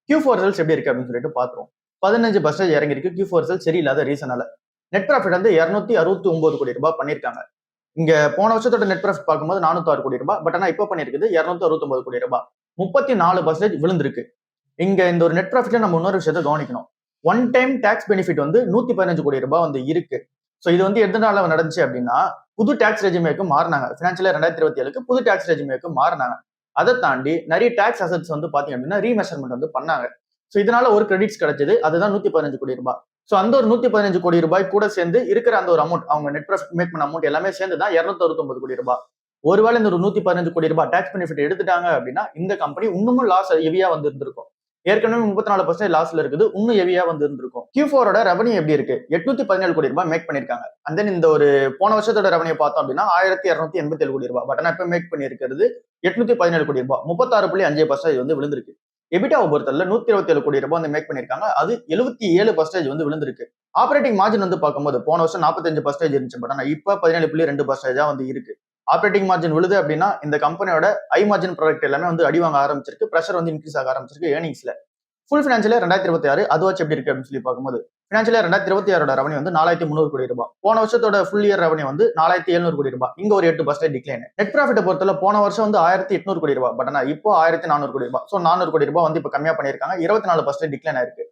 Q4 results எப்படி இருக்கு அப்படின்னு சொல்லிட்டு பாத்துருவோம். 15% இறங்கி இருக்கு. Q4 ரிசல்ட் சரியில்லாத ரீசனால. நெட் ப்ராஃபிட் வந்து 269 கோடி ரூபாய் பண்ணிருக்காங்க. இங்க போன வருஷத்தோட நெட் ப்ராஃபிட் பார்க்கும்போது 406 கோடி ரூபாய். பட் ஆனா இப்ப பண்ணிருக்குது 269 கோடி ரூபாய். 34% விழுந்திருக்கு. இங்க இந்த ஒரு நெட் ப்ராஃபிட்ல நம்ம இன்னொரு விஷயத்தை கவனிக்கணும். ஒன் டைம் டாக்ஸ் பெனிஃபிட் வந்து 115 கோடி ரூபாய் வந்து இருக்கு. சோ இது வந்து எதனால நடந்துச்சு அப்படின்னா, புது டாக்ஸ் ரெஜிமேக்கு மாறினாங்க. பினான்சியல் 2027க்கு புது டாக்ஸ் ரெஜிமேக்கு மாறினாங்க. அதை தாண்டி நிறைய டாக்ஸ் அசெட்ஸ் வந்து பாத்தீங்க அப்படின்னா ரீமெஷர்மெண்ட் வந்து பண்ணாங்க. சோ இதனால ஒரு கிரெடிட்ஸ் கிடைச்சது. அதுதான் 115 கோடி ரூபாய். சோ அந்த ஒரு 115 கோடி ரூபாய் கூட சேர்ந்து இருக்கிற அந்த ஒரு அமௌண்ட், அவங்க நெட் ப்ராஃபிட் மேக் பண்ண அமௌண்ட் எல்லாமே சேர்ந்து தான் 269 கோடி ரூபாய். ஒருவேளை இந்த ஒரு 115 கோடி ரூபாய் டாக்ஸ் பெனிஃபிட் எடுத்துட்டாங்க அப்படின்னா இந்த கம்பெனி இன்னமும் லாஸ் ஹெவியா வந்து இருந்திருக்கும். ஏற்கனவே 34% லாஸ்ல இருக்குது. இன்னும் ஹெவியா வந்து இருந்திருக்கும். Q4 ரெவன்யூ எப்படி இருக்கு? 817 கோடி ரூபாய் மேக் பண்ணிருக்காங்க. அண்ட் தென் இந்த ஒரு போன வருஷத்தோட ரெவன்யூ பார்த்தோம் அப்படின்னா 1287 கோடி ரூபாய். பட் ஆனா இப்ப மேக் பண்ணிருக்கிறது 817 கோடி ரூபாய். 36.5% வந்து விழுந்திருக்கு. எபிட்டாவை பொறுத்தவரை 127 கோடி ரூபாய் வந்து மேக் பண்ணிருக்காங்க. அது 77% வந்து விழுந்திருக்கு. ஆப்பரேட்டிங் மார்ஜின் வந்து பார்க்கும்போது போன வருஷம் 45% இருந்துச்சு. பட் ஆனா இப்ப 17.2% வந்து இருக்கு. ஆப்பரேட்டிங் மார்ஜின் விழுது அப்படின்னா இந்த கம்பெனியோட ஹை மார்ஜின் ப்ராடக்ட் எல்லாமே வந்து அடி வாங்க ஆரம்பிச்சிருக்கு. பிரஷர் வந்து இன்க்ரீஸ் ஆக ஆரம்பிச்சிருக்கு ஏர்னிங்ஸ்ல. ஃபுல் பினான்சியல் 2026 அது வச்சு எப்படி இருக்கு அப்படின்னு சொல்லி பார்க்கும்போது பினான்சியல் 2026 ரெவன்யூ வந்து 4300 கோடி ரூபாய். போன வருஷத்தோட ஃபுல் இயர் ரெவன்யூ வந்து 4700 கோடி ரூபாய். இங்க ஒரு 8% டிக்ளைன். நெட் ப்ராஃபிட் பொறுத்தவரை போன வருஷம் வந்து 1800 கோடி ரூபாய். பட் ஆனா இப்போ 1400 கோடி ரூபாய். சோ 400 கோடி ரூபாய் வந்து இப்ப கம்மியா பண்ணிருக்காங்க. 24% டிக்ளைன் ஆயிருக்கு.